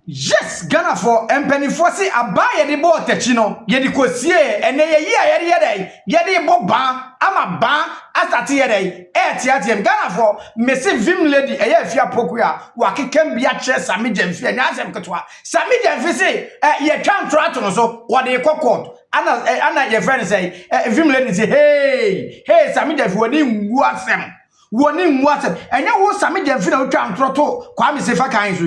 Yes, Ghana for empany for say ABAA YƐDE bo techino YEDE kosie ene yɛde bo ban ama ban asate yɛde tiatem Ghana for mesi vim lady afia poku a wakekam bia kye SAMMY GYAMFI anya asem ketwa SAMMY GYAMFI say ye twa ntorato no so wode court ana ye friend say vim lady say hey SAMMY GYAMFI woni ngu asem enya wo SAMMY GYAMFI na twa ntorato kwa me sefa kan so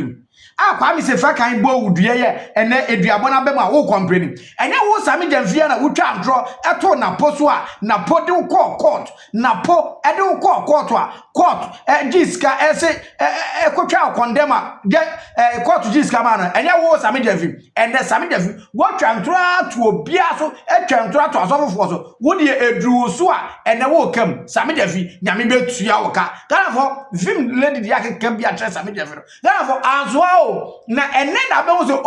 kwa mi se fa kan bo wudue ye ene eduabo na bema wo complain enya wo SAMMY GYAMFI na wutwa andro eto na poso a na po de court na po e de court a court jiska ese ekotwa condemn court jiska ma no enya wo SAMMY GYAMFI ene SAMMY GYAMFI wo twa andro to obia so etwa andro to asofofo so wo de edru so a ene wo kam SAMMY GYAMFI nyame betua wo ka kana fo vim lady dia kekam bia tre SAMMY GYAMFI kana fo azwa na ene da be wo so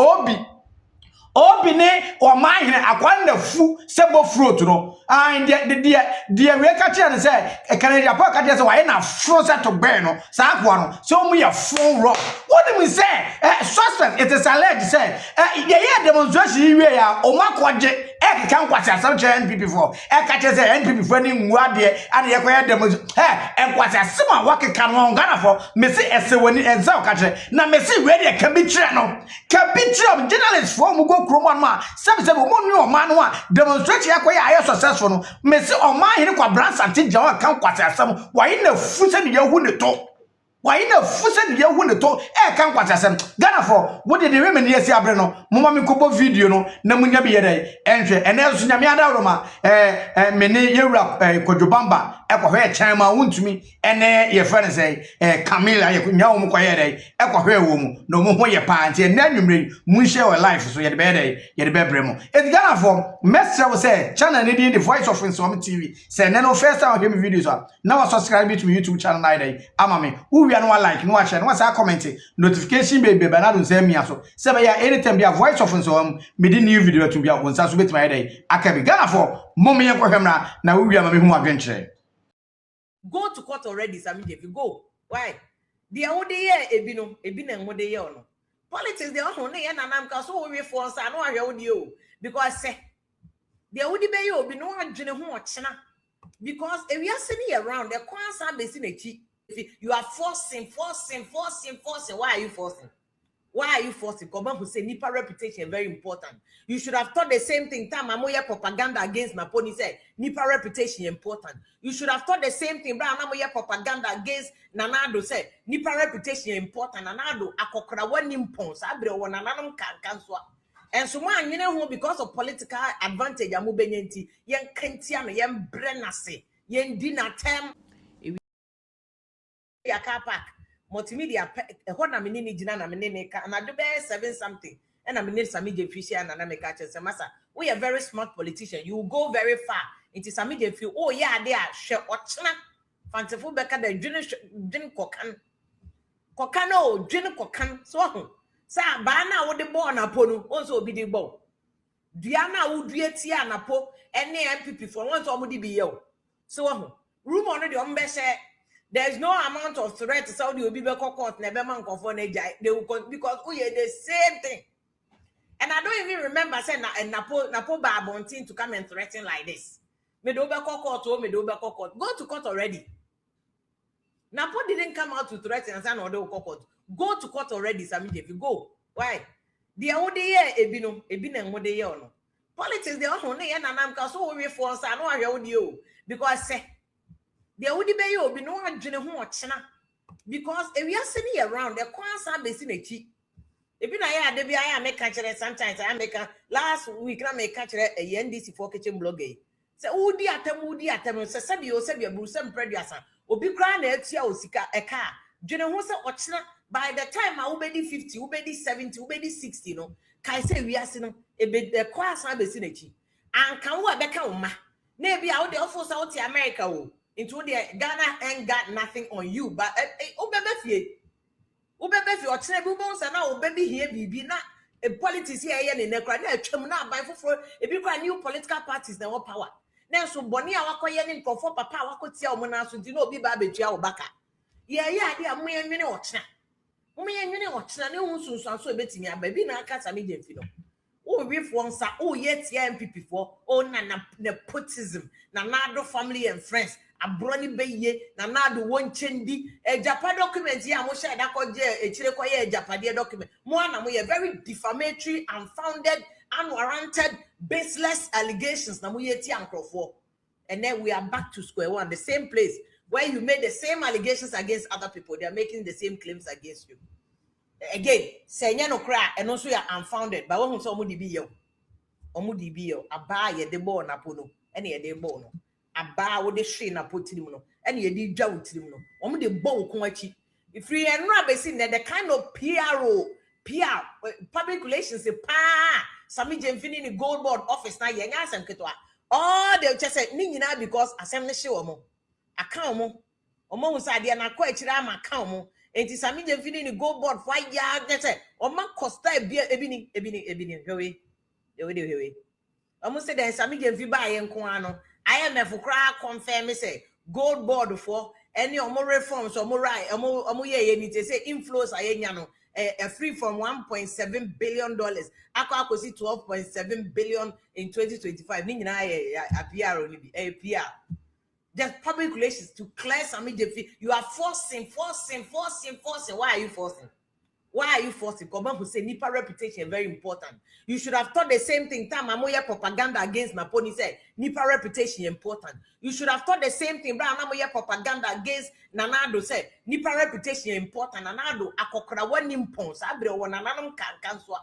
obi ne o man hene akwanda fu sebo fruit no and the we ka kire ne say Canada pa ka kire say why na fro set to bear no sa akwa no so mu ya phone rock what do we say suspect it is alleged say ye demonstration we ya o makoje kan kwase asam che NPP for ka kire say NPP for ni nwa de ade ye koye demonstration enkwase asem a wakeka no Ghana for me say esewani enza ka kire na me say we de ka bi kire no ka bi kire journalist for mu go kroman ma sebe mo nu o man no a demonstration yakoye aye successful no me say o man hene kwa branch ante jawa kan kwase asam why na fu se de yahu ne to why na fu se de yahu ne to kan kwase asam Ghana for wo de women yesi abre no mo ma me kobo video no na munya bi yede enhwe ene so nyame adawro ma me ne yewura kodwobamba ekohwe chan ma wontumi ene ye friend say Camilla ye nya wo mo koye de ekohwe wo mu no mo ho ye pa nti ene anwumre mu share we life so yede be de yede be bre mo it Ghana for message we say channel ne the voice of SAWAMTV say ne no first time hear me videos now subscribe to my YouTube channel na dey ama me who no like no share no say comment notification be na do say me aso say be ya anytime be voice of SAWAM me di new video to be a wonsa so betima dey akabi Ghana for mom ye kohwemra na wi ama me hu adwenkyere. Go to court already, SAMMY GYAMFI. Go. Why? The old year, ebi na ngode year no. Politics, the old year na nam ka so we for say no ahwe odi o because say the old be you obi no adwene ho ochena because if we are sitting around the kwansa be si na chi you are forcing. Why are you forcing? Why are you forcing? Come on, who say nipa reputation very important. You should have thought the same thing. Time amoya propaganda against Naponi said nipa reputation important. You should have thought the same thing. Bra amoya propaganda against Nanado said nipa reputation important. Nanado akokra one impons. Abre one nanam kanswa. And so man, you know, because of political advantage, amu benyenti yen kentiano yen brenase yen dinner term. Ya car park. Multimedia na menini jina na menene ka na do be 7 something and na menene SAMMY GYAMFI and na make catch say massa we are very smart politician you go very far into SAMMY GYAMFI oh yeah they are share ochna fanciful beka the dwin kokan no dwin kokan so ho sa ba na wo de ball na po no onso obi de ball dua na wo dua ti anapo ene MPP for once omudi bi ye so ho rumor no de ombe share. There's no amount of threat Saudi will be court never man they will because we are the same thing. And I don't even remember saying and Napo Babontin to come and threaten like this. Me do be court. Go to court already. Napo didn't come out to threaten and say no do court. Go to court already, SAMMY GYAMFI. Go. Why? The old year ebino ngode ye no. Politics the one na nam ka so we for say no ahwe odi because say the would be you be no adwene ho ochena because if we are sitting around the kwansa be si na chi e bi na ya de bi I make catch sometimes I make last week na make catch a NDC for kitchen blog say udi atem say sabi buru sem producer obi kra na atia osika eka dwene ho say ochena by the time I will be 50 will be 70 will be 60 no kai say we are no e be the kwansa be si na chi an kan wo be ka wo ma na bi a wo de ofo sa wo ti America wo into the Ghana ain't got nothing on you, but ubebe or trebubons and now baby here be na a politics here in the crowd. Now by for if you got new political parties, they want power. Now so Bonia Wakoyan for papa, what could see Mona so do not be baby chia or baka. Yeah, they are more minute. Umi yenye ochina ne hu sunsun so betimi aba bi na aka Sammy Gyamfi no. Oh, if one sa, oh, yet, yeah, MPP for, oh, nepotism, nanado family and friends, a brony bay, nanado one chendi, a Japan document, yeah, Mosha, that could a Chilekoya Japadia document. Moana, we are very defamatory, unfounded, unwarranted, baseless allegations, Namuyeti Uncle for. And then we are back to square one, the same place where you made the same allegations against other people, they are making the same claims against you. Again, say no cry and also you're unfounded, but when somebody be yo, ABAA YEDE born apono, any a day born, ABAA would the shin apotimono, any a day jout timono, the bow quachi. If we are not basing that the kind of PR, public relations, Sammy Gyamfi in the gold board office now, young ass and ketwa. Oh, they'll just say, Nina, because I send the show mo. I can't mo. Almost idea na quite rama count. And it's Sammy Gyamfi in the gold board 5 years. That's it. Or man costa ebini. Almost said that Sammy Gyamfi buy and Kuano. I am a for cry confirm say gold board for any more reforms or more right. Omoye need to say inflows a free from $1.7 billion. I could see 12.7 billion in 2025. Nina a PR only a PR. There's public relations to clear Sammy Gyamfi. You are forcing. Why are you forcing? Why are you forcing? Come on, who say Nipa reputation very important. You should have thought the same thing. Time Amoya propaganda against Naponi said Nipa reputation important. You should have thought the same thing. Brown Amoya propaganda against Nanado said Nipa reputation important. Nanado akokra one impons. Abre one nanam kanswa.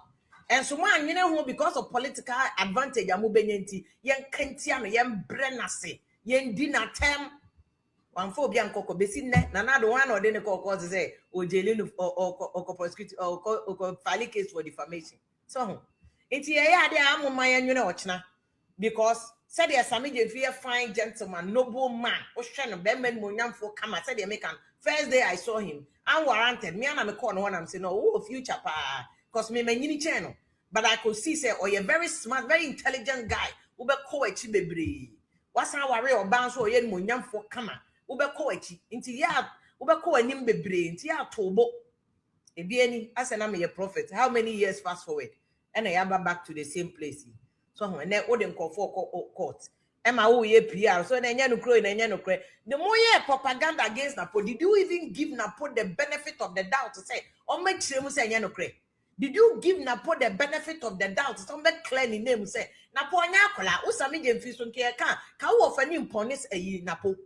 And so man, you know who because of political advantage amu benyenti yen kentiano yen brenase. Yen dinner term one for Bian Coco Bessin, another one or then a coco say, or jailing or prosecuted or filing case for defamation. So it's here, I am my and because said there Sammy Gyamfi fine gentleman, noble man, Ocean of Bemen Munyam for Kama said the American. First day I saw him, unwarranted. Me and I'm a corner one, I'm saying, oh, future pa, cause me my channel. But I could see, say, oh, you're very smart, very intelligent guy, Ube Koechi Bebri. What's our worry or bounce or yen munyam for Kama? Ube Koechi, into ya, Ube Ko and him Bebri, into ya Tobo. Ebieni, as an army a prophet, how many years fast forward? And I am back to the same place. So when they wouldn't call for court. Emma, oh, ye PR, so then you crow and you cry. The more ye propaganda against Napo, did you even give Napo the benefit of the doubt to say, or make sure say you cry? Did you give Napo the benefit of the doubt? Some clear name say, Napo Nakola, who Sammy Gyamfi son care can offer him ponis a Napo.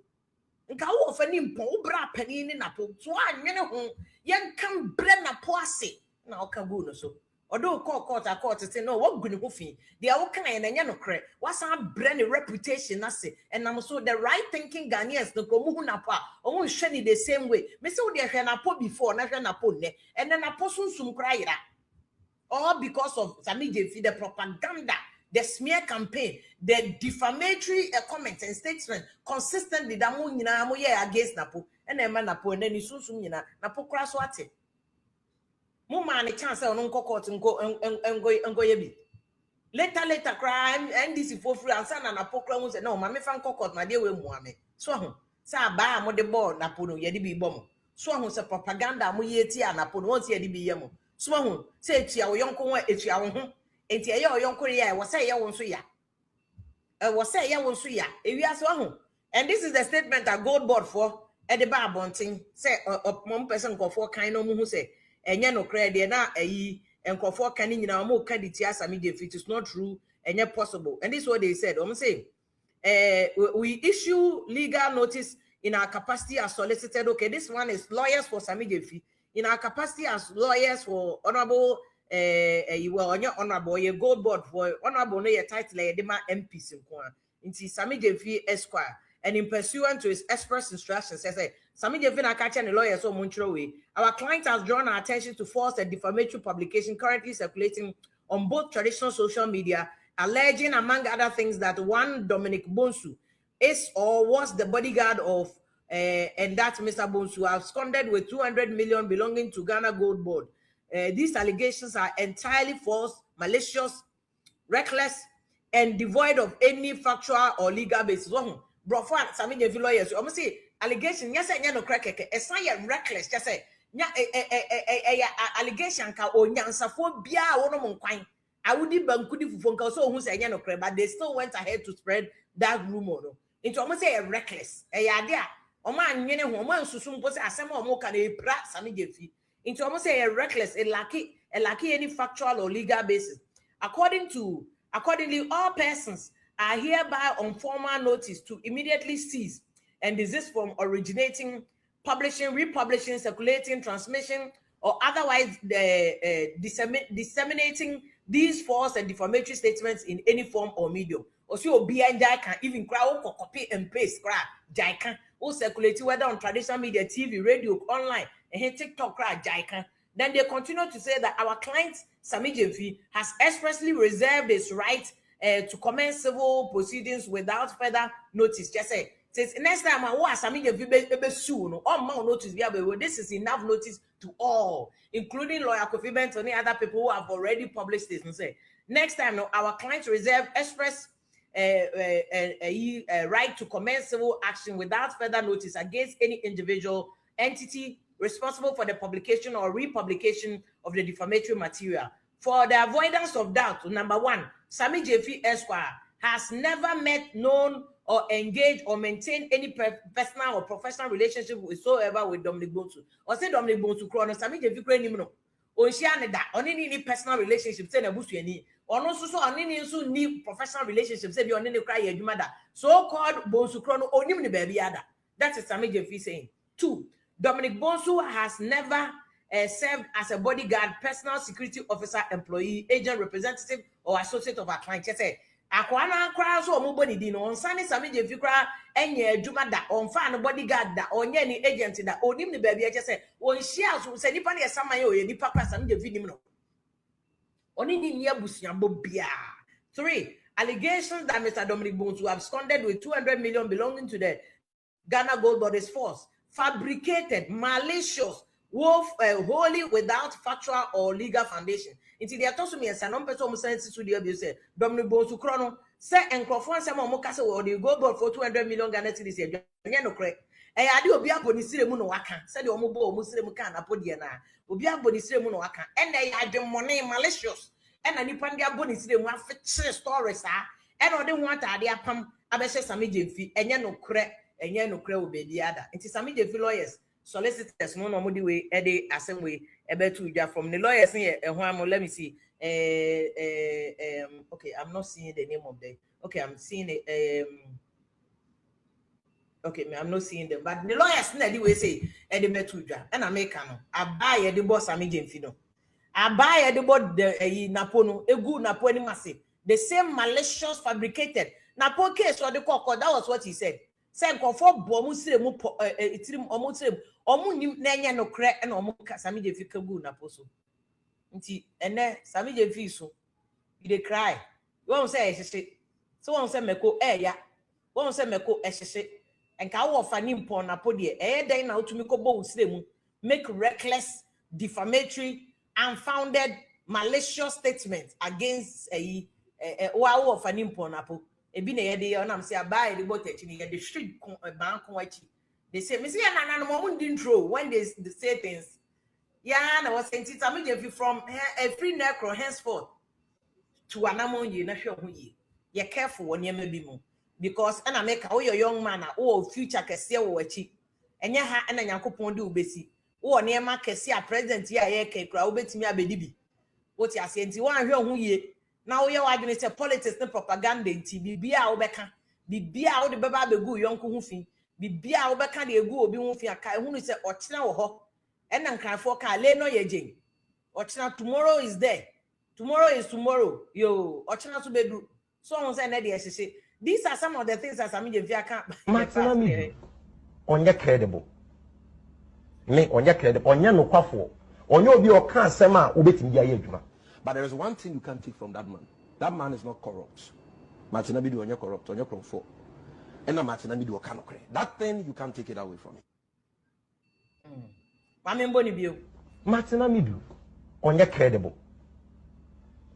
And can offer him bra penny in Napo. So I know young can bren Napo say. Now Kabuno so. Although court to say no, what good hoofy? They are okay and you cray. What's our brand reputation? I say, and I'm so the right thinking Ghanaians no go napa almost shiny the same way. Miss Odia Napo before, Napo ne, and then a person soon cry that. All because of Sammy Gyamfi, the propaganda, the smear campaign, the defamatory comments and statements consistently that against Napo, and then Napo, and then you soon Napo crash what it. Mumani chance on court and go yebi. Later crime and this for free and son and Napo say no, mammy fan court, my dear Muame. So sa ba mo de board Napo yedi be bomb. So sa propaganda mu yeti and Napo once yedi be yamo. So say tia o yonko etia ho enti ya o yonko ya was say ya won so ya was say ya won so ya ewi aso ho. And this is the statement that gold board for at the bar bonting say one person go for kind no mu say enye no credit na ayi enkofo kan nyina mo ka di tia Sammy Gyamfi. It is not true enye possible. And this is what they said. Say we issue legal notice in our capacity as solicited. Okay, this one is lawyers for Sammy Gyamfi. In our capacity as lawyers for honorable honorable your gold board for honorable no your title dema MPs in Sammy Gyamfi Esquire, and in pursuant to his express instructions says Sammy Gyamfi na catch and lawyer so way. Our client has drawn our attention to false and defamatory publication currently circulating on both traditional social media, alleging among other things that one Dominic Bonsu is or was the bodyguard of and that Mr. Bonsu absconded with 200 million belonging to Ghana Gold Board. These allegations are entirely false, malicious, reckless, and devoid of any factual or legal basis. Bro, Sammy Gyamfi lawyers, I'm say allegation. Yes, I know crack. It's not yet reckless. Just say nya allegation ka onyansafo bia wono mo nkwan awudi bankudi fufo nka so ohun say nya no but they still went ahead to spread that rumor no into almost say reckless ade a omo anwene ho omo ansusu mpo say asem omo ka na epra Sammy GYAMFI into almost say reckless it lacky any factual or legal basis. Accordingly, all persons are hereby on formal notice to immediately cease and desist from originating, publishing, republishing, circulating, transmission, or otherwise disseminating these false and defamatory statements in any form or medium. Also, behind that can even crowd copy and paste can or circulate whether on traditional media, TV, radio, online, and TikTok can. Then they continue to say that our client Sammy GYAMFI has expressly reserved his right to commence civil proceedings without further notice. Just say, since next time I want Sammy GYAMFI soon, all more notice. This is enough notice to all, including lawyer Kofi Benton and other people who have already published this. And say, next time, our clients reserve express right to commence civil action without further notice against any individual entity responsible for the publication or republication of the defamatory material. For the avoidance of doubt, number one, Sammy GYAMFI Esquire has never met, known, or engaged or maintained any personal or professional relationship whatsoever with Dominic Bonsu. Or say Dominic Bonsu Chrono, Sammy GYAMFI Chrono, or she had that, on any personal relationship, say Nabusu, or no so on any need professional relationship, say on any cry, your mother. So called Bonsu Chrono, or Nimni baby other. That is Sammy GYAMFI saying. Two, Dominic Bonsu has never served as a bodyguard, personal security officer, employee, agent, representative, or associate of our client. Just say, Aquana cries or nobody dino on Sunday Sammy GYAMFI cry any Juma that on fan bodyguard that on any agent that on him the baby. I just say, when she has said, Nipani as Samayo, Nipaka Sammy GYAMFI. On any near Busiambobia. 3. Allegations that Mr. Dominic Bonsu absconded with 200 million belonging to the Ghana Gold Bodies Force. Fabricated, malicious, wholly without factual or legal foundation. Until they are told to me, and some person sense to the abuse, Dominic Bonsu Chrono, say, and Crawford, some more castle or the gold board for 200 million Ghana cities. No correct. I do be a bonisire munowaka, said the Omobo Muslim can apodiana, will be a bonisire munowaka, and they had the money malicious, and a Nipandia bonisire one fixed stories, and I don't want idea pump, Abesha Sammy GYAMFI, and no correct. And yeah, no crowd be the other. It is Sammy GYAMFI lawyers, solicitors, no normally way, Eddie, assembly way, a better from the lawyers here. And let me see. Okay, I'm not seeing the name of them. Okay, I'm seeing it. Okay, I'm not seeing them, but the lawyers anyway say Eddie Betuja, and I make I buy the boss Sammy GYAMFI. No, I buy the board the Napono, a good Naponi massive, the same malicious fabricated Napo case or the cock. That was what he said. Send comfort bomusre mu itirim omutrem omunim nanya no kre na omuka Sammy GYAMFI kagu na poso nti ene Sammy GYAMFI so you dey cry you won say ehye so won say meko ya won say meko ehye enka wo fa ni mpon na po de den na otumi ko bo usre mu make reckless, defamatory, unfounded, malicious statements against wa wo fa ni mpon na po. Ebi na yede onam say ABAA the boat actually the street bank wachi. They say me see na mo didn't throw when they say things. Yeah, na was saying Sammy GYAMFI from a free necro henceforth to anamon ye na hwe ho ye. Ye careful won ye bi mu because na make a your young man o future kese wo wachi. Enye ha na Nyankopon de obesi. Wo ne ma kese a president ye ye ke kra obetimi abedi bi. What you say nti wan hwe ho ye. Now we are going to say politics and propaganda in Bibia Obeka, Bibia o de baba begu yonko hu fi, Bibia Obeka de egu obi hu fi aka hu ni say ochina wo ho, and nan kan for ka le no ye jin. Ochina tomorrow is there. Tomorrow is tomorrow. Yo, ochina to bedu. So on say na de say these are some of the things that Sammy GYAMFI can Maximum onye credible. Me onye credible, onye no kwafo. Onye obi o kan asem a obetimi dia ye adwuma. But there is one thing you can't take from that man. That man is not corrupt. Martina Bidu on your corrupt, on your conform. And Martina Bidu cannot create. That thing you can't take it away from him. Martina Bidu on your credible.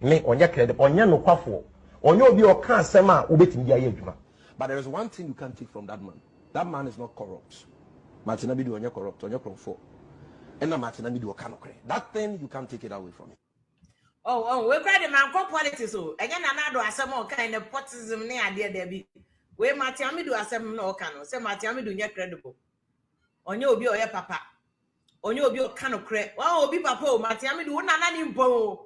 Me on your credible, on your no quaffo. On your be or can't sema ubetim dia. But there is one thing you can't take from that man. That man is not corrupt. Martina Bidu on your corrupt, on your conform. And I'm at an immediate kind of that thing you can't take it away from me. Oh, we cry the man call politics. So again, another some kind of nepotism near idea there be. We Matiami do asem no cano, say Matiami do not credible. On your be your papa. On your be your cano credit. Oh, be papa, Matiami do one nimpo.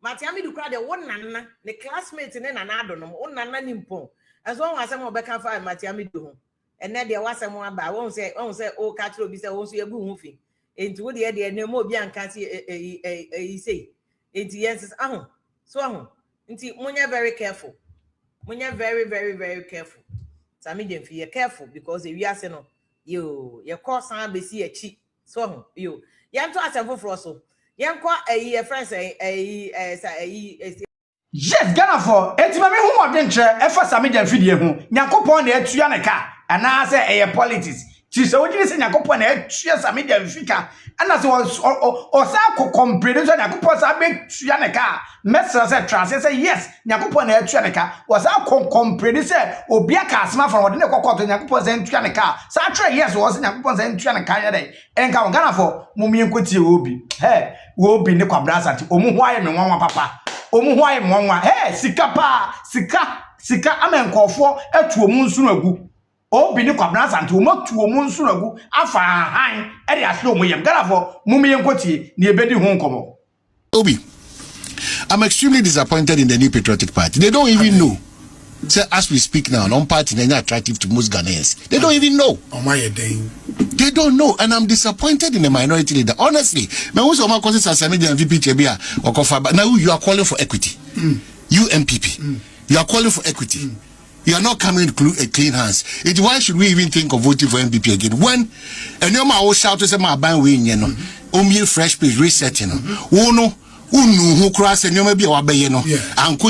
Matiami do cry the one nana, the classmates in an adonum, one nana nimpo. As long as some of Becca five Matiami do. And then there was someone by won't say, oh, catch will be so also a good movie. Into the idea, no more bian can't say. Into yes, so into when you're very careful. When you're very, very, very careful. Sammy GYAMFI, you're careful because if you are saying, your course and be see a cheat. So you to ask for also. A friend say yes, Ghana for etimame hu odwenche efa Sammy GYAMFI die hu Nyankopon na etua ne ka ana say e politics ti se wogini se Nyankopon na etua Sammy GYAMFI ka ana se o sa ko comprehend so Nyankopon sa be tua ne ka message say trans say yes Nyankopon na etua ne ka o sa ko comprehend say obi aka asma from wode ne kokoto Nyankopon sa etua ne ka sa try yes o se Nyankopon sa etua ne ka ya dai enka Ghana for mumie nkotie obi obi ne kwabra asati omu ho aye me nwanwa papa omu ho aye nwanwa sika pa sika amenkofo atuo mu nsu agu obi ne kwabra asante o matuo mu nsu agu afa han e de ase o mu yem garafo mumie nkotie ne ebedi ho nkomo Obi, I'm extremely disappointed in the New Patriotic Party. They don't even know. So as we speak now, non-party is attractive to most Ghanaians. They don't even know. They don't know, and I'm disappointed in the minority leader. Honestly, now you are calling for equity. You MPP, you are calling for equity. You are not coming with clean hands. Why should we even think of voting for MPP again? When and no matter what shout to say my buying win, you know, fresh page reset, you know, who cross and you may be you know, and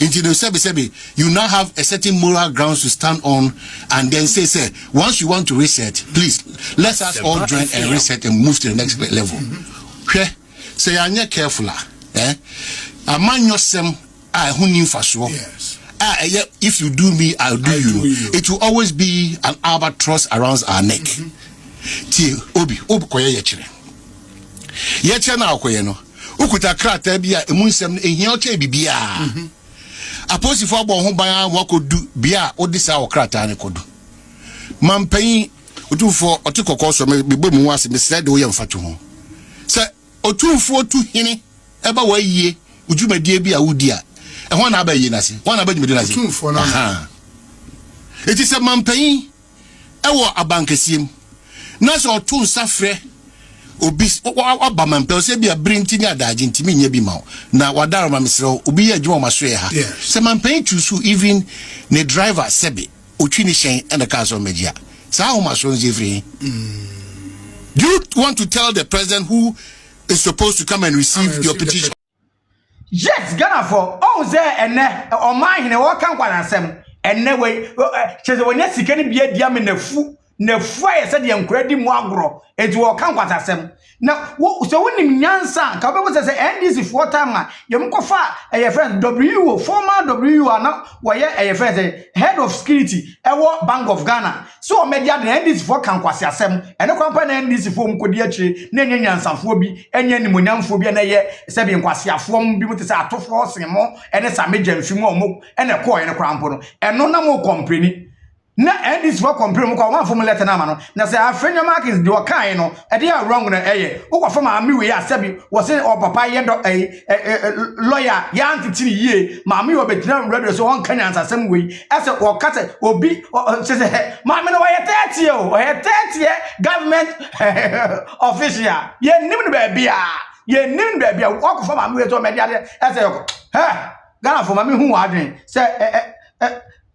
into the sebi you now have a certain moral grounds to stand on, and then say once you want to reset, please let us all join and reset and move to the next level. Say I'm not careful, a man yourself who knew for sure. If you do me, I'll do you. It will always be an albatross around our neck. Obi koye yechire. Yechire na koye no. Ukuta krata bia emunsem ehia oche bibia. Aposi fo abo ho ban wakodu bia odisa okrata ne kodu. Mampan otufo otikoko so me bemu wase me said wo yemfato ho. Se otufo otu hini eba wa yie udwumadie bia wudi a ehon na abayi nase. Won na abadwumadie nase. Otufo na. It is a mampan ewo abankesiem. Na so otu nsafre obi obamanpe se bia brinti ni adaje ntimi nya bi ma na wadaro ma mesro obi ya adwuma maso ya ha se manpen chusu even ne driver sebe otwi ni hyen and the car so megia sa ho maso nje free. Do you want to tell the president who is supposed to come and receive your petition? Yes, Ghana for all there and on my hine wo kan kwanansem enne we cheze wonya sika ni bia dia me na fire said the incredible agro it will come kwatasem na so wonim nyansa ka be say NDC for time yem kofa a friend WO former WO na woye a friend head of security ewo Bank of Ghana so media the NDC for kan kwase asem ene kwampa na NDC for mkodi akire na enya nyansafo bi enya nimonyamfo bi na ye se bi nkwase afom bi mutese atofo semo ene Sammy GYAMFI mu omo ene ko ene kwampo no eno na mo company na NDC for compare mo kwa one form letter na ma no na say afrenya markets de okan no e dey wrong na eye wo from ami we asabi wo say o papa ye do lawyer ya antiti ye maami wo betina radio so won kan ansasem we ase wo kate obi say maami no ye 30 o ye 30 government official ye nim no ba bia wo from ami we to media ase Ghana for maami hu wadwen say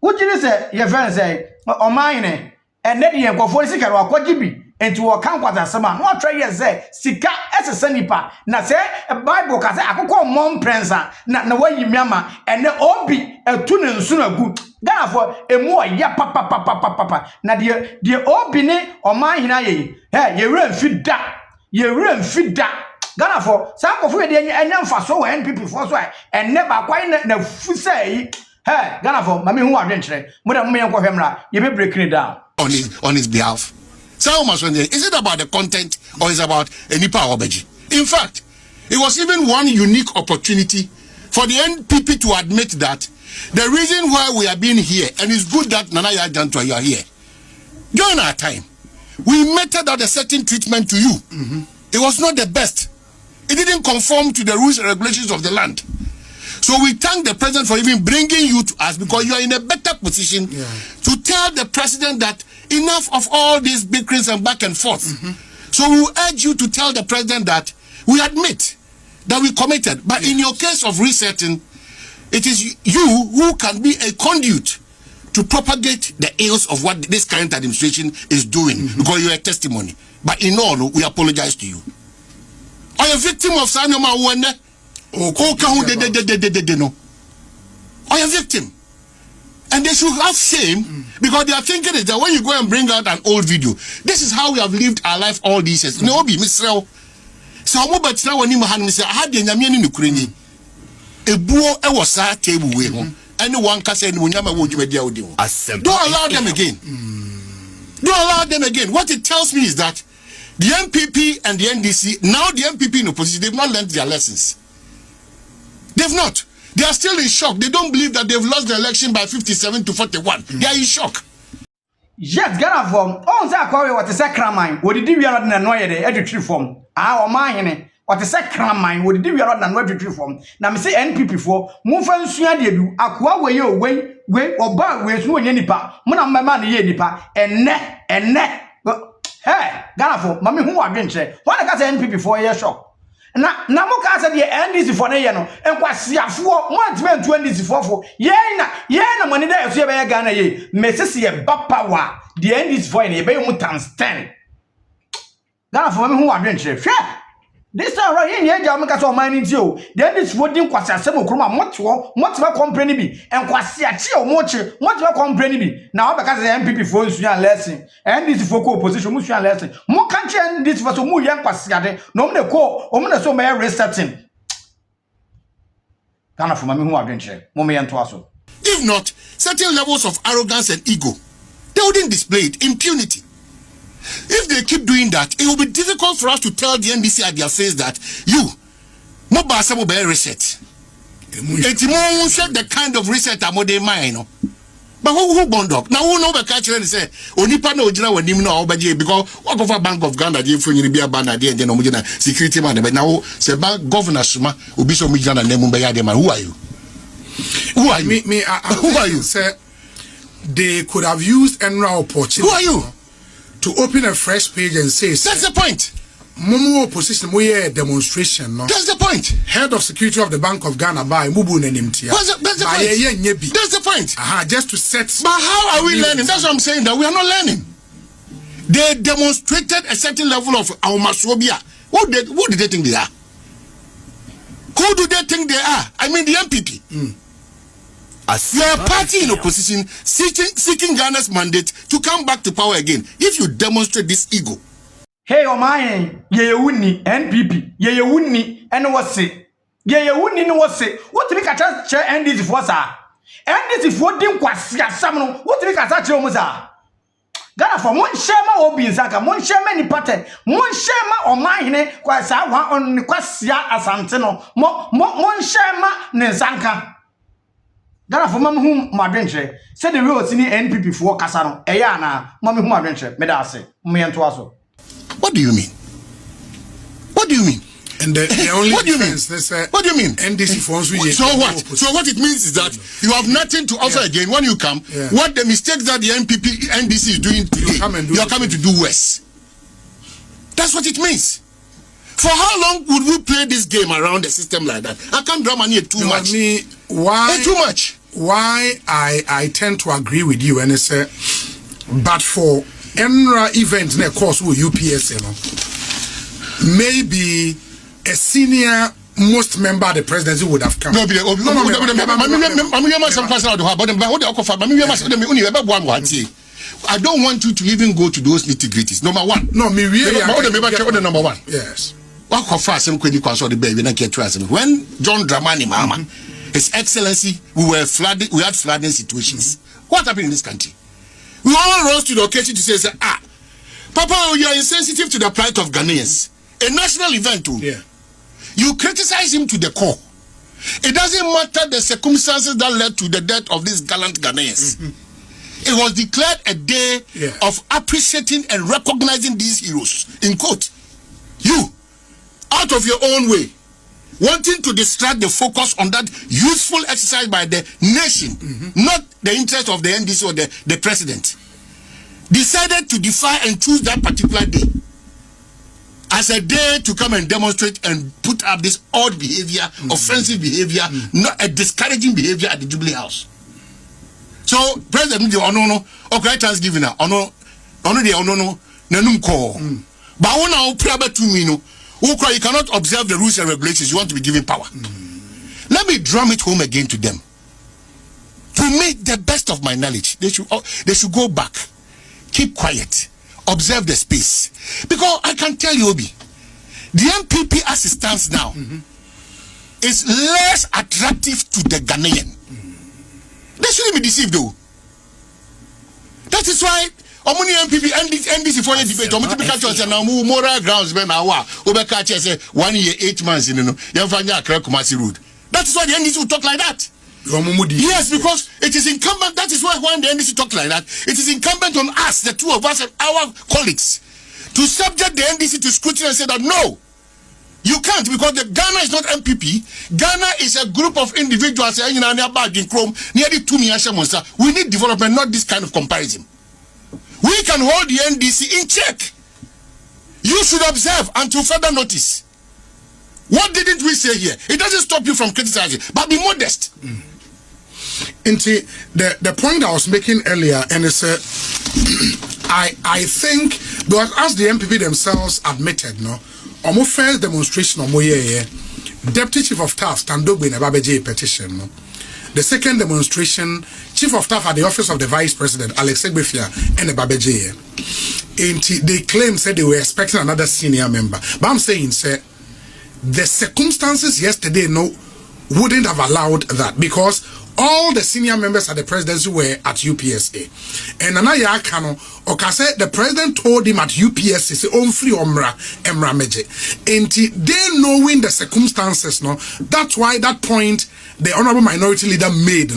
Ujini se ye friend say o mine and then ye nkofo sika ro akwaji bi enti wo kan kwata sema no atwa ye say sika esese nipa na say Bible ka say akokọ mom prince na wayi miama ene obi etu ne nsu na gu Ghana for emu o ya papa na de obi ne o man hina ye ye wura mfida Ghana for sa akofo ye de enya mfaso wo NPP for so and never kwai na fu say hey, Ghana for mami who are venturing. Mother Mummy Hemra, you be breaking it down on his behalf. So much is it about the content or it's about a nipa obeji. In fact, it was even one unique opportunity for the NPP to admit that the reason why we are being here, and it's good that Nana Yajantwa, you are here. During our time, we meted out a certain treatment to you. It was not the best. It didn't conform to the rules and regulations of the land. So we thank the president for even bringing you to us, because you are in a better position to tell the president that enough of all these bickerings and back and forth. So we urge you to tell the president that we admit that we committed. But in your case of resetting, it is you who can be a conduit to propagate the ills of what this current administration is doing, because you are a testimony. But in all, we apologize to you. Are you a victim of Sanyoma Wende? No. Are you a victim? And they should have shame, because they are thinking is that when you go and bring out an old video, this is how we have lived our life all these years. No, be Mr. So I'm about to when you say, I had the Yamian in Ukraine. A buo e was a table way home. Anyone can say, don't allow them again. Don't allow them again. What it tells me is that the MPP and the NDC, now the MPP in opposition, they've not learned their lessons. They've not. They are still in shock. They don't believe that they've lost the election by 57 to 41. They are in shock. Yes, Ghana form. On that quarry, what is a cramine? What did you not annoy the editary form? Our mine, what is a cramine? What did you not annoy the tree form? Now, me say NPP for move and swing aqua way or bar with no nipa, Mona man yenipa, and net. Hey, Ghana form, Mammy, who are venture? What I got NPP for a shock. Na muka said the NDC for no and was ya for 120 yeah money there so be Ghana ye Mrs. ye power the NDC for any be mu times 10 Ghana for me who adventure this time right here yeah make so mining too the NDC for din kwase asem okroma moto company bi en kwase achi o moche moto company bi na obeka say MPP for nsuan lesson NDC for co opposition mu nsuan lesson mo kan che NDC for so mu yan kwase ade no mo de ko o mo na so me resetting Ghana for me who adventure mo me yan to aso. If not, certain levels of arrogance and ego, they wouldn't display it. Impunity. If they keep doing that, it will be difficult for us to tell the NDC at their face that you, Mobasa will be reset. It won't set the kind of reset I'm de mine. But who bond up? Now who know the catcher and say, Onipa no Jina when him no obey because what of a Bank of Ghana, the free be a banner, and then Omujana security man. But now say bank governor Suma will be so Mijana and Mumbaya de man. Who are you? Who are you? Who are you? Sir, they could have used NRA opportunity. Who are you? To open a fresh page and say, that's the point. Momo opposition, we a demonstration. No? That's the point. Head of security of the Bank of Ghana by Mubu Nenimtia. That's the point. That's the point. Just to set. But how are we learning? That's what I'm saying, that we are not learning. They demonstrated a certain level of homophobia. What do they think they are? Who do they think they are? I mean the MPP. You are a party in opposition seeking Ghana's mandate to come back to power again. If you demonstrate this ego. Hey, oh my, ye wunni NPP, ye wunni and what's it? Ye wunni no what's it? What to make a chance chair and this for sir? And this is what didn't quite see someone. What to make a such almost Ghana for one shema or being saka, one shema any pattern, one shema or mine, quite sa one on Quasia Asantino, one shema Nezanka. Ghana for Mamma whom my venture said the roads in the NPP for Casano, Ayana, Mamma whom I venture, Medase, me and Toaso. What do you mean? What do you mean? And the only what do you mean? What do you mean? NDC phones so what? So what it means is that you have nothing to offer again when you come. What the mistakes that the NDC is doing today, you are coming to do worse. That's what it means. For how long would we play this game around the system like that? I can't drama near too much. Why? Too much. Why I tend to agree with you and say, but for NRA event, of course, with UPS, you know, maybe a senior most member of the presidency would have come. I don't want you to even go to those nitty-gritties. Number one. No, me really. Number one. Yes. When John Dramani Mama, His Excellency, we had flooding situations. What happened in this country? We all rose to the occasion to say, Papa, you are insensitive to the plight of Ghanaians. A national event too. Yeah. You criticize him to the core. It doesn't matter the circumstances that led to the death of these gallant Ghanaians. It was declared a day of appreciating and recognizing these heroes. In quote, you, out of your own way, wanting to distract the focus on that useful exercise by the nation, not the interest of the NDC or the president, decided to defy and choose that particular day as a day to come and demonstrate and put up this odd behavior, offensive behavior, not a discouraging behavior at the Jubilee House. So, President, okay, Thanksgiving now, no, nanum call. But when I pray to me, no, you cannot observe the rules and regulations. You want to be given power. Let me drum it home again to them. To make the best of my knowledge, they should go back, keep quiet, observe the space. Because I can tell you, Obi, the MPP as it stands now is less attractive to the Ghanaian. They shouldn't be deceived though. That is why Omuni MPP NDC for a debate. Omuni catch us now moral grounds ben awa. Obe catch us 1 year 8 months in no. Yamfanya Accra Kumasi road. That is why the NDC will talk like that. Yes, because it is incumbent. That is why when the NDC talk like that, it is incumbent on us, the two of us and our colleagues, to subject the NDC to scrutiny and say that no, you can't, because the Ghana is not MPP. Ghana is a group of individuals. We need development, not this kind of comparison. We can hold the NDC in check. You should observe until further notice. What didn't we say here? It doesn't stop you from criticizing, but be modest. Into the point I was making earlier, and it's I think, but as the MPP themselves admitted, no, our first demonstration on Deputy Chief of Staff stand up in a BAAH petition. No? The second demonstration, Chief of Staff at the Office of the Vice President, Alex Egbefia, and a BAAH. They claim said they were expecting another senior member. But I'm saying, sir, the circumstances yesterday wouldn't have allowed that, because all the senior members at the presidency were at UPSA. And Anaya Kano, Okase, the president told him at UPSA, say, free Emra Meje. And they knowing the circumstances, no, that's why that point the honorable minority leader made,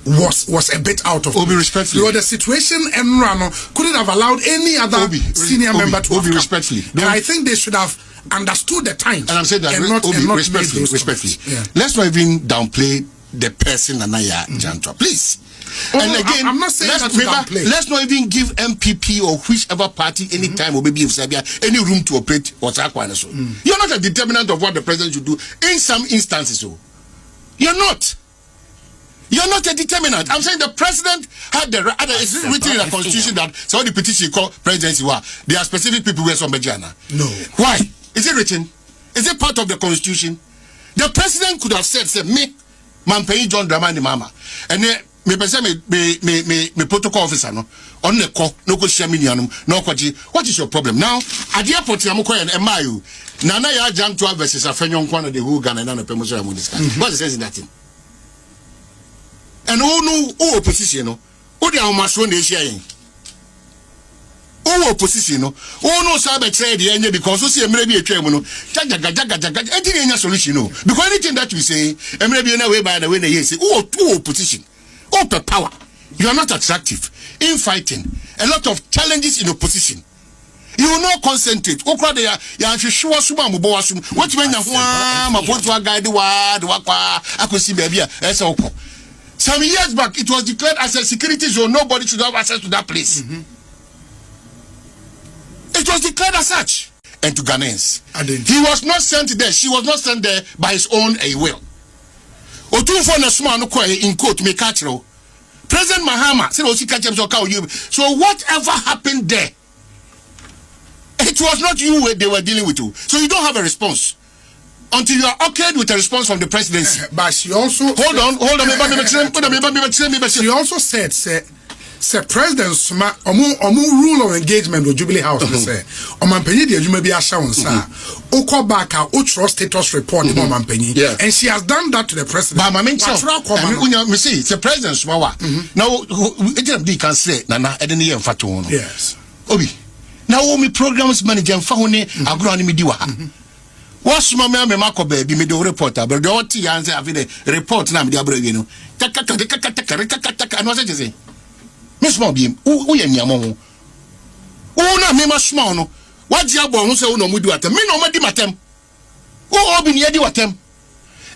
was a bit out of Obi, respectfully. Because the situation Emra couldn't have allowed any other senior member to have respectfully. And I think they should have understood the times. And I'm saying that respectfully. Yeah. Let's not even downplay the person Anaya Jantua, please. And again, I'm not saying let's not even give MPP or whichever party any time or maybe if Serbia any room to operate what's You're not a determinant of what the president should do in some instances. You're not. You're not a determinant. I'm saying the president had the right. It's written in the constitution that some of the petition called presidency there are specific people who are some Bejana. No. Why? Is it written? Is it part of the constitution? The president could have said, me, Mampeyi John Dramani Mama, and then me protocol officer no on the call no go share million no kwaji. What is your problem now? At the airport Yamuko and Emayu Nana ya jam 12 versus a Fenyon Kwana de who Ghana and Pemosa discuss. What is sense in that thing? And who opposition no who they are almost one sharing. Who opposition no no sabe trade the end because so see maybe a trade no jaga any solution no because anything that we say maybe na way by the way they say who opposition. Open power. You are not attractive. In fighting, a lot of challenges in opposition. You will not concentrate. What you some years back, it was declared as a security zone. Nobody should have access to that place. It was declared as such. And to Ghanaians, he was not sent there. She was not sent there by his own will. In quote, President Mahama said, so whatever happened there, it was not you they were dealing with. So you don't have a response until you are okay with a response from the presidency. But she also hold on. She also said, Sir President Suma, rule of engagement with Jubilee House. Say, Omanpenyi de adwuma bi ahya won sa. Okọ back a trust status report in Omanpenyi, and she has done that to the president. But me say, it's the President Suma wa. Now, it can say, Nana, I didn't hear Fatu. Yes. Obi, Now me programs manager fahone agro ni medi wa ha. What's my me mako baby me do reporter but the oti answer have the report na me di abro wi no. Taka no say. Miss Mobim, who ye niamo ho. Wo na me ma small no. What you abo ho say wo no mudu atem. Me no madi matem. Wo obi ni edi watem.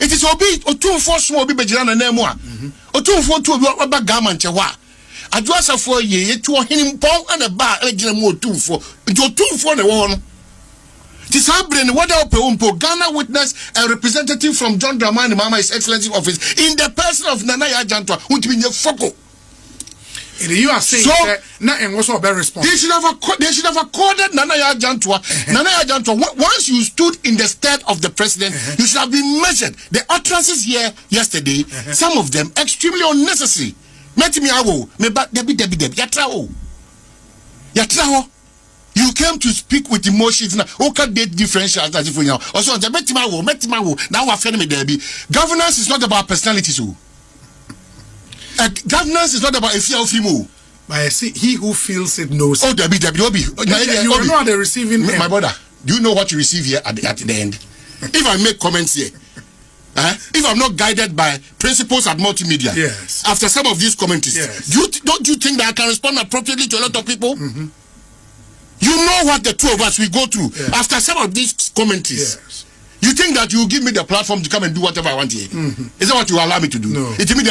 It is obi otumfo small obi begina na na mu a. Otumfo tu obi oba gama nche ho a. Adwasafo ye etu ohini mpon ana ba agina mu otumfo. Nti otumfo na wo no. This happening whether Umpo Ghana witness a representative from John Dramani Mama His Excellency office in the person of Nana Yajantwa who to be your foco. You are saying so, that nothing was a better response. They should have accorded Nana Yajantwa. Nana Yajantwa, once you stood in the stead of the president, you should have been measured. The utterances here yesterday, some of them extremely unnecessary. Yatrao. You came to speak with emotions now. Okay, date differentials as if we know. Also, the metimawo. Now we're friendly derby. Governance is not about personalities. Governance is not about a fear of him. But I see he who feels it knows. Oh, Debbie. You are not the receiving end. My brother, do you know what you receive here at the end? If I make comments here, if I'm not guided by principles at multimedia, yes. After some of these comments, yes. Don't you think that I can respond appropriately to a lot of people? You know what the two of us we go through after some of these commentaries. Yes. You think that you give me the platform to come and do whatever I want here? Is that what you allow me to do? No. It means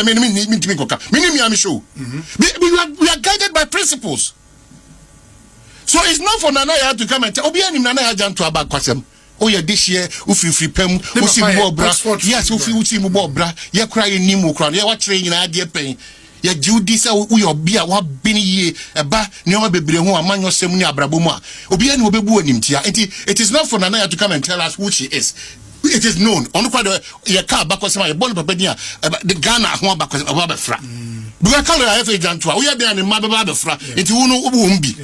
show. We are guided by principles. So it's not for Nanaya to come and tell Nanaya Jan to about Kwasem. Oh yeah, this year, free pem, yes, bra, ya crying nimu crown, ya what train in idea pain. Ya Judisa uyo bia wa bini ye eba neoma bebre ho amanyo sem ni abrabomu a obi ani obebu animtia. It is not for Nanaya to come and tell us who she is. It is known. Onu kwa de ye ka bakosema ye bonu papa ni a the Ghana ho bakosema ba befra. Buga kala ya efe jantua wo ye de ani ma ba befra. Enti wo no obu humbi.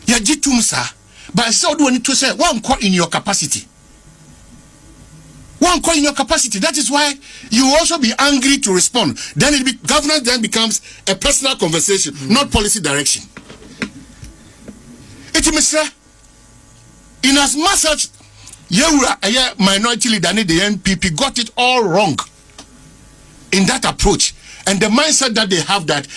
Ya jitum sa but so do need to say one call in your capacity. One call in your capacity. That is why you also be angry to respond. Then governance then becomes a personal conversation, not policy direction. It is in as much as you a minority leader the NPP got it all wrong in that approach. And the mindset that they have that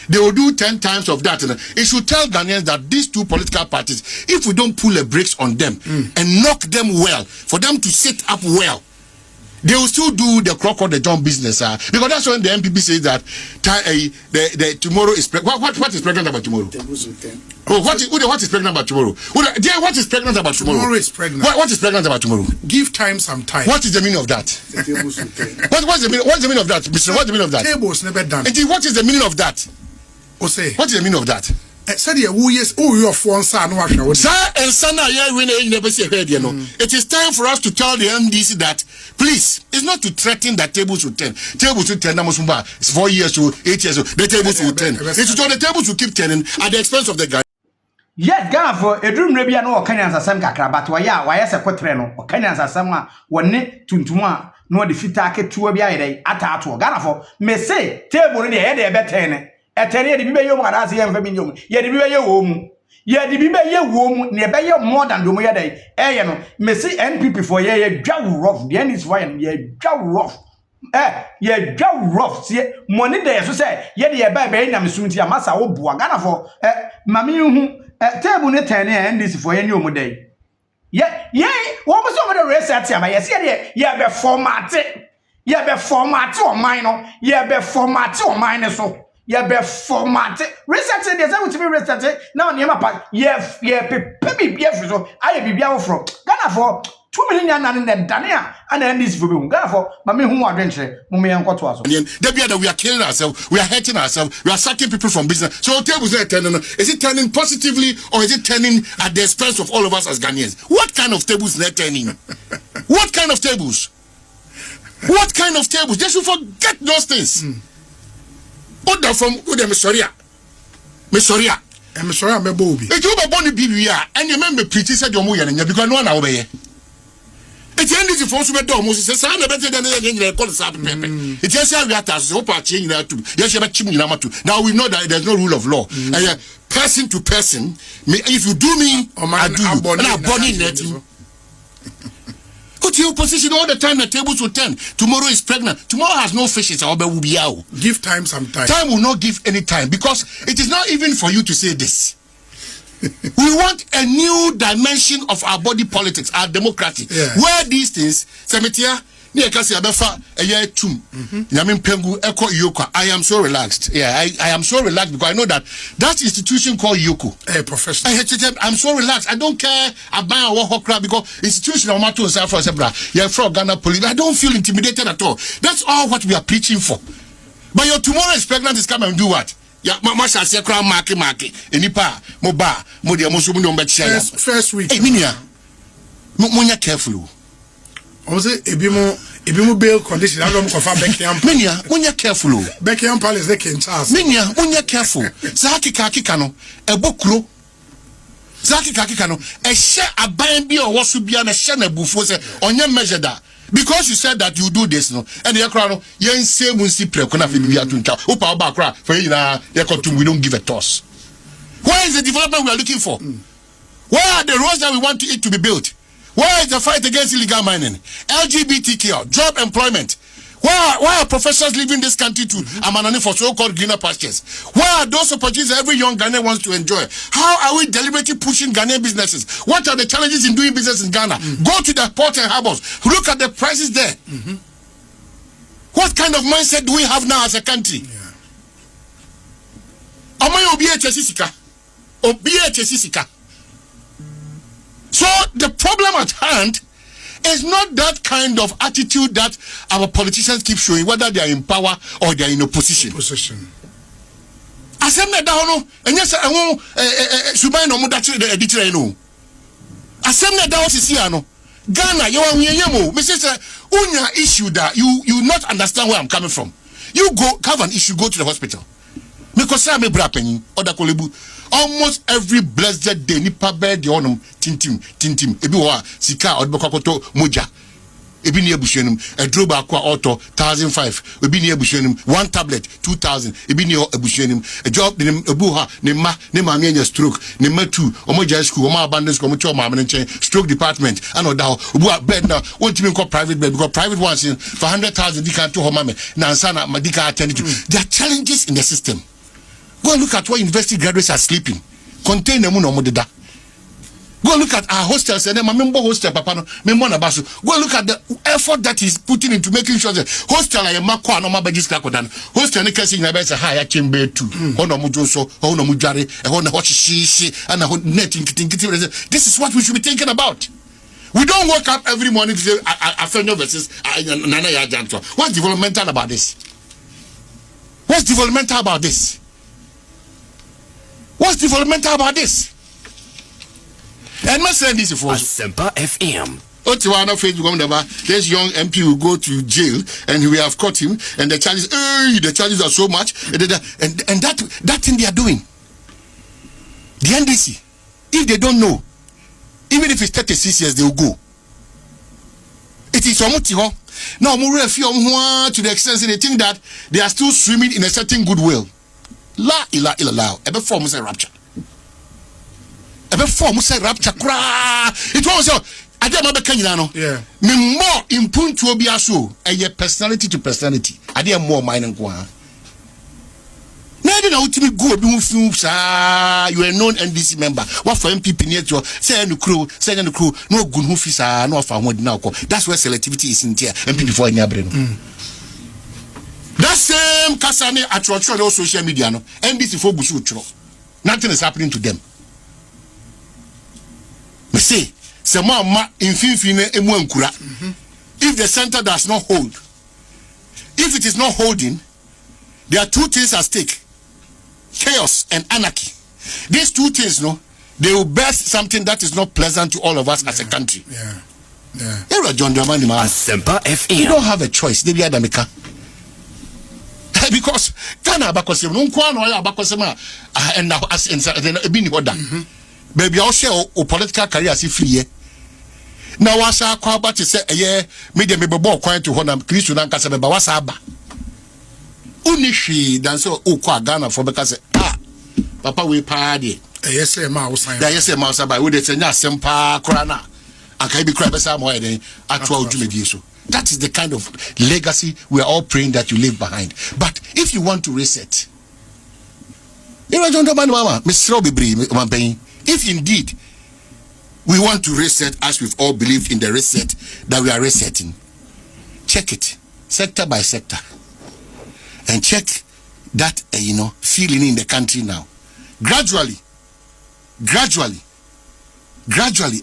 they will do 10 times of that. It should tell Ghanaians that these two political parties, if we don't pull the brakes on them and knock them well, for them to sit up well, they will still do the crocodile John business. Because that's when the MPP says that the tomorrow is what is pregnant about tomorrow? Oh, what is pregnant about tomorrow? What is pregnant about tomorrow? Tomorrow is pregnant. What is pregnant about tomorrow? Give time some time. What is the meaning of that? What's the meaning of that, Mr. What's the meaning of that? Tables never done. And what is the meaning of that? What is the meaning of that? Said who yes, you are for son. It is time for us to tell the MDC that please, it's not to threaten that tables will turn. Tables will turn. It's 4 years old, 8 years old. The tables will turn. It's to tell the tables will keep turning at the expense of the guy. Yes, Ghana for a dream maybe no Kenyans as some kakra, why as a quatreno or Kenyans as someone one net tuntuma no defeat take to a biade at Ghana for may say table in the head a better. Etene de bibe yo mara se yemfa minyom ye de bibe ye wo mu ye de bibe ye wo mu ne be ye more than do mo ye dai ye no me see NPP for ye dwa rough the end is why ye dwa rough ye dwa rough see money there so say ye de ye ba be nyam sunti amasa wo boa Ghana for mami hu table ne ten and this for ye nyom dai ye wo mo so mo de reset ya ba ye see ye be format o mine no ye be format o mine so ye be format reset dey say we be reset now niam pa ye baby be so aye bibia from Ghana for 2 million and then Dania and then this for Ghana for mama hu adventure mama yankoto aso that we are killing ourselves, we are hurting ourselves, we are sacking people from business. So tables are turning. Is it turning positively or is it turning at the expense of all of us as Ghanaians? What kind of tables are turning? What kind of tables? What kind of tables? They should forget those things. Order from Missoria. Me Bobby. If you were born in BBA and you remember pretty said your moya because no one obey. It's NDC for some almost says, I'm better than anything called Sap Pepe. It's just how we are as hope change that too. Yes, now we know that there's no rule of law. And person to person, if you do me, I do you. And I'm born in that. Go to your position all the time, the tables will turn. Tomorrow is pregnant. Tomorrow has no fishes. Will be out. Give time some time. Time will not give any time because it is not even for you to say this. We want a new dimension of our body politics, our democracy, where these things, I am so relaxed. Yeah, I am so relaxed because I know that institution called Yoko. Professional. I'm so relaxed. I don't care about what crap because institution of Mato and South you're from Ghana police. I don't feel intimidated at all. That's all what we are preaching for. But your tomorrow is pregnant is come and do what? Yeah, mama shall say crown market. Enipa, moba, modia mosumu first week. Hey, Minia. Monya careful. Was it Ebimo bail condition? I don't confirm Beckham. Minia, monya careful. Beckham Palace, they can charge. Minia, monya careful. Zaki kakikano, a bokro. Zaki kakikano, a share a bambi or what should be an a shana bufose on your measure that. Because you said that you do this, no, and the crown, yen say when see prekona fi bia to ncha. Opa oba kra for you na we don't give a toss. Where is the development we are looking for? Where are the roads that we want it to be built? Where is the fight against illegal mining? LGBTQ, job employment. Why are professionals leaving this country to Amanani for so-called greener pastures? Where are those opportunities every young Ghanaian wants to enjoy? How are we deliberately pushing Ghanaian businesses? What are the challenges in doing business in Ghana? Go to the port and harbors. Look at the prices there. What kind of mindset do we have now as a country? So the problem at hand is not that kind of attitude that our politicians keep showing, whether they are in power or they are in opposition. Asem na da hono enye se ehun suban no mudachi editire no. Asem na da ho sisi ano. Ghana you mo. Me say unya issue that you not understand where I'm coming from. You go have an issue, go to the hospital. Because I me bra penin oda kolebu. Almost every blessed day, nipa bed yonum tintim. Ebi wa sika odbekokoto moja. Ebi ni ebushenum a droba akwa auto 1,500. Ebi ni ebushenum 1 tablet 2,000. Ebi ni ebushenum a job ni ebuha ni ma anya stroke ni matu omoja school omo abandon school omo cho ma amenche stroke department and oda obu bed na won't even call private bed because private ones for 100,000 dika to home mame na ansana madika attend to. There are challenges in the system. Go and look at where university graduates are sleeping. Contain them no modeda. Go and look at our hostels and then my member hostel papa no member na baso. Go and look at the effort that he's putting into making sure that hostel ay makwa no mabagis kakodan. Hostel ne kasi na be say higher chamber 2. Hono mu jonso, hono mu dware, hono ho shishi and net nkiti. This is what we should be thinking about. We don't wake up every morning to say Afenyo versus Nana Yajanto. What's developmental about this? What's developmental about this? What's developmental about this? And my saying this for Asempa FM. Otiwana Facebook, this young MP will go to jail and we have caught him and the charges are so much and that thing they are doing. The NDC, if they don't know, even if it's 36 years, they will go. It is Omutiho. Now, to the extent they think that they are still swimming in a certain goodwill. La ila la. Ebe form say rapture. Ebe form say rapture. It was I get my bekanyina no. Yeah. Me more impuntu obi aso. Eye personality to personality. I dey more mine nko ha. Na dey na utimi go obi hu fi sa. You are a known NDC member. What for MPP near to say no crew. No gun hu fi sa no afa ho di na ko. That's where selectivity is in there. MPP for any abre no. That same Kasane at social media, no, NDC for Bushu. Nothing is happening to them. We say, if the center does not hold, if it is not holding, there are two things at stake: chaos and anarchy. These two things, no, they will birth something that is not pleasant to all of us as a country. John Dramani, you don't have a choice. They be Adamika. Because Ghana abakosem no nkwa no ya abakosem and now as in bini order baby I share o political career as free na wasa kwa ba te say eye media me bebo kwan to ho na Kristo na nkasa beba wasa aba unishi dan so okwa Ghana for beka say papa we pa de yes say ma usan ya yes say ma usan ba we de senya sempa kora na aka bi kora besa mo eden atwa odwumedi so. That is the kind of legacy we are all praying that you leave behind. But if you want to reset, if indeed we want to reset as we've all believed in the reset that we are resetting, check it sector by sector and check that feeling in the country now. Gradually,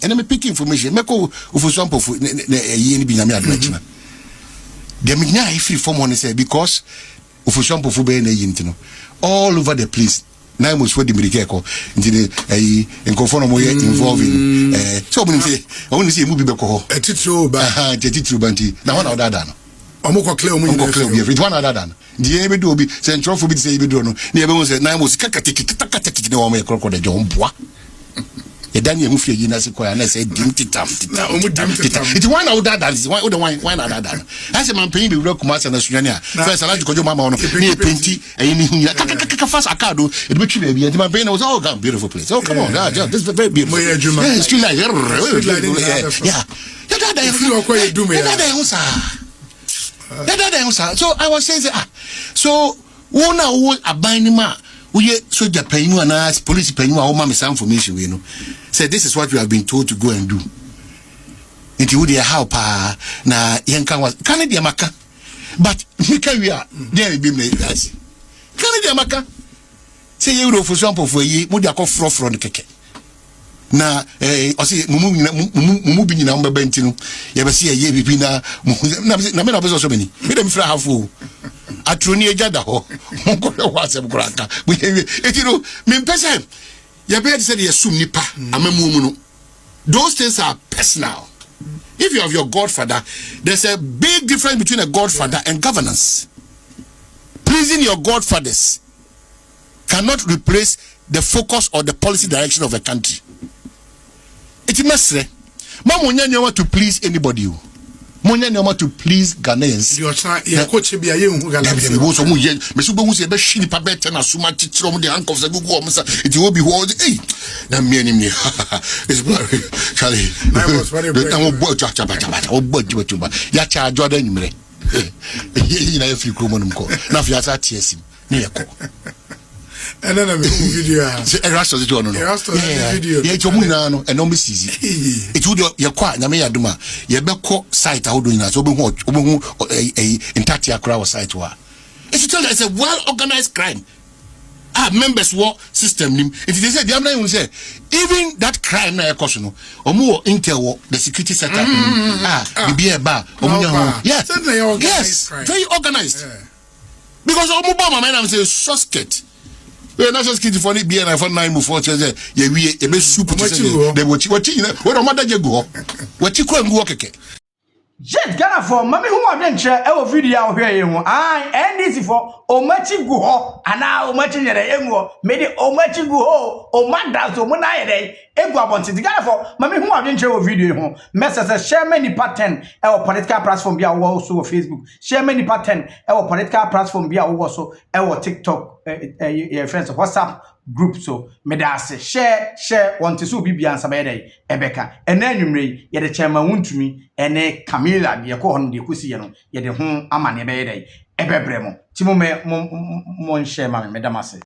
and I'm picking information. Meko ufuswampo fu yeni binyami adwachina. The minya free form one say because ufuswampo fu be na yintino all over the place. Na mo so de mirikeko ntine enkofono mo ye involving so mo say mu bi be ko ho etitru ba etitru ba nti na ho na odada no omukọ clear omu nyina clear bi one odada no die be do obi say ntrofo bi say be do no na be mo say na mo kakatiki ne wo mo ye kroko de jomboa e Daniel mufie yi na se koya na say dimtitam it one out that is one out that I say man pay be wura kuma say na sunyane a first alaji kojo mama no na penti ayi ni hunya kaka fast akado e be twi be man pay na was all beautiful place. Oh come on this is very beautiful. Yeah, it's still like yeah that you feel ko you do me that so I was saying so wona wo aban ma we soldier paying and as police paying our mama some information we know say this is what we have been told to go and do into would their help na yankan was Canada maka but we are there be me guys Canada maka say you for some for ye mo dia ko frofro keke na o say mumu bi nyina mbaba ntino ye be say ye bibi na me na be so many me dem fra hafo atroni ejada ho ko le wasem kuraka etino me pese ye be say ye sum nipa amamu no those things are personal. If you have your godfather, there's a big difference between a godfather and governance. Pleasing your godfathers cannot replace the focus or the policy direction of a country. It's messy. Mamunya nyama to please anybody. Munya nyama to please Ghanaians. Your coach be a young Ghanaian. So muye. Mesubo muye be shini pa bete na suma titro mu the handcuffs go go musa. It will be what hey. Na me ni me. It's Charlie. I was very brave. Na bo cha. Ya cha Jordan nimre. Ye na free kromo numko. Na fi asa TSM. Ni yako. And then I video. Erasto is doing no. Video. Yeah, it's a no, and no easy. It would your qua, Namea Duma, your Beko site, how doing us, Obu, in Tatia Crow site. If you tell us it's a well organized crime, members war system, if they say the other will say, even that crime, na question, or more intel, the security setup, be a bar, yes, very organized. Because Obama, man, I'm saying, suspect. National security for it be and I for 9 before say ye we e be soup to say they what you know what amada je go what you ko ngu okeke jet Ghana for mami hu wa nche e wo video a hwe ye hu NDC for omachi gu ho ana omachi nyere enwo me de omachi gu ho omada so mo na ye dey egu abonti Ghana for mami hu wa nche wo video hu message share many pattern e wo political platform bi a wo so wo Facebook share many pattern e wo political platform bi a wo so e wo TikTok your friends WhatsApp group so medase share want to so bibia ansaba dey ebeka ena anwumre ye de chairman wuntumi ene Camila bi ekọ hon de kosi ye no ye de ho amane be dey ebebremo ti mo share ma me medamase